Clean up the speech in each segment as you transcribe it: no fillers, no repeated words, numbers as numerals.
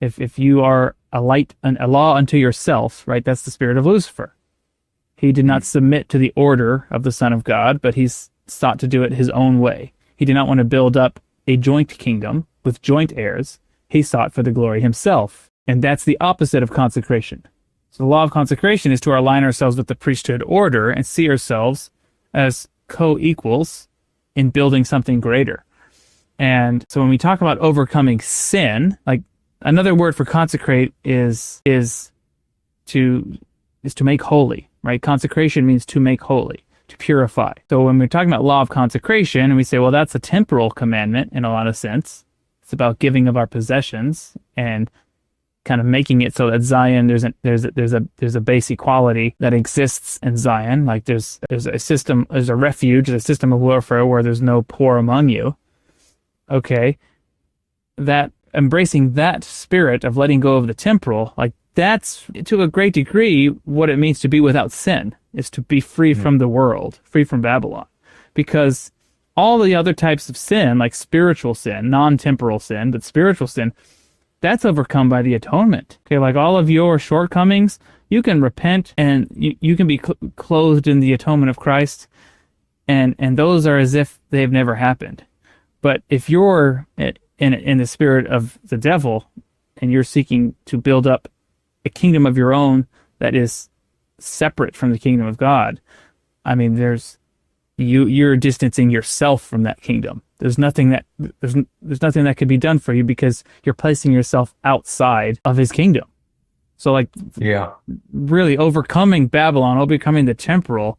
If you are a light, a law unto yourself, right? That's the spirit of Lucifer. He did not submit to the order of the Son of God, but he's sought to do it his own way. He did not want to build up a joint kingdom with joint heirs. He sought for the glory himself. And that's the opposite of consecration. So the law of consecration is to align ourselves with the priesthood order and see ourselves as co-equals in building something greater. And so when we talk about overcoming sin, like another word for consecrate is to make holy, right? Consecration means to make holy, to purify. So when we're talking about law of consecration, and we say, well, that's a temporal commandment in a lot of sense. It's about giving of our possessions and kind of making it so that Zion, there's a base equality that exists in Zion. Like there's a system, there's a refuge, there's a system of warfare where there's no poor among you. Okay, that embracing that spirit of letting go of the temporal, like that's to a great degree what it means to be without sin, is to be free from the world, free from Babylon. Because all the other types of sin, like spiritual sin, non-temporal sin, but spiritual sin, that's overcome by the atonement. Okay, like all of your shortcomings, you can repent and you can be clothed in the atonement of Christ, and those are as if they've never happened. But if you're in the spirit of the devil and you're seeking to build up a kingdom of your own that is separate from the kingdom of God, I mean, you're distancing yourself from that kingdom. There's nothing that can be done for you because you're placing yourself outside of his kingdom. So like, yeah, really overcoming Babylon, overcoming the temporal,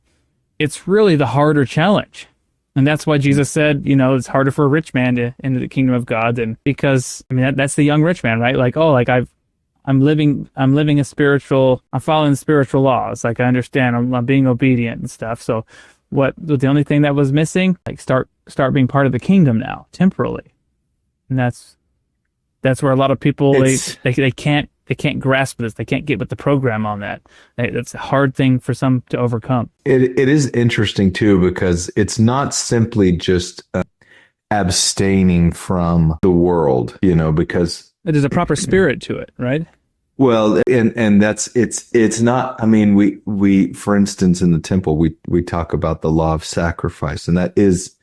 it's really the harder challenge. And that's why Jesus said, it's harder for a rich man to enter the kingdom of God than, because I mean that's the young rich man, right? Like, oh, like I'm following the spiritual laws. Like I understand, I'm being obedient and stuff. So the only thing that was missing, like start being part of the kingdom now, temporally. And that's where a lot of people they can't grasp this. They can't get with the program on that. That's a hard thing for some to overcome. It is interesting too, because it's not simply just abstaining from the world, because there's a proper spirit to it, right? Well, and it's not, I mean, we, for instance, in the temple, we talk about the law of sacrifice, and that is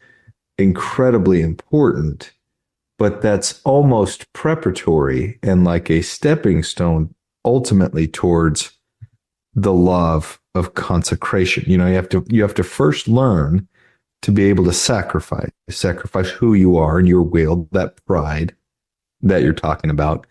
incredibly important, but that's almost preparatory and like a stepping stone ultimately towards the law of consecration. You have to first learn to be able to sacrifice who you are and your will, that pride that you're talking about.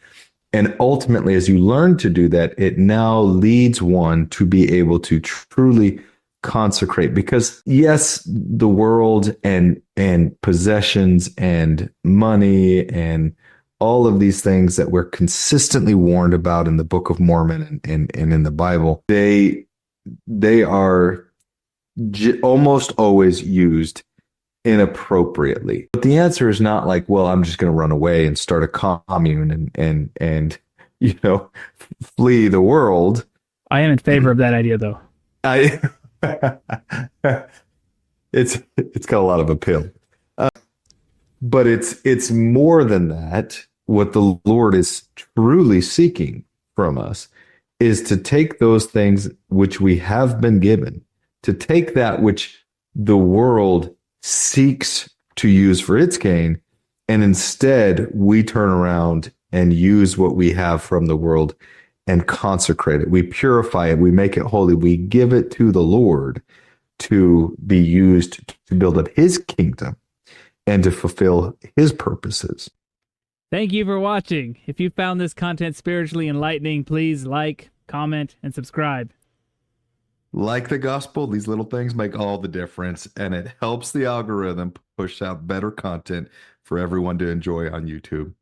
And ultimately, as you learn to do that, it now leads one to be able to truly consecrate. Because yes, the world and possessions and money and all of these things that we're consistently warned about in the Book of Mormon and in the Bible, they are almost always used inappropriately. But the answer is not like, well, I'm just going to run away and start a commune and flee the world. I am in favor of that idea, though. It's got a lot of appeal. But it's more than that. What the Lord is truly seeking from us is to take those things which we have been given, to take that which the world seeks to use for its gain, and instead we turn around and use what we have from the world and consecrate it. We purify it. We make it holy. We give it to the Lord to be used to build up his kingdom and to fulfill his purposes. Thank you for watching. If you found this content spiritually enlightening, please like, comment, and subscribe. Like the gospel, these little things make all the difference, and it helps the algorithm push out better content for everyone to enjoy on YouTube.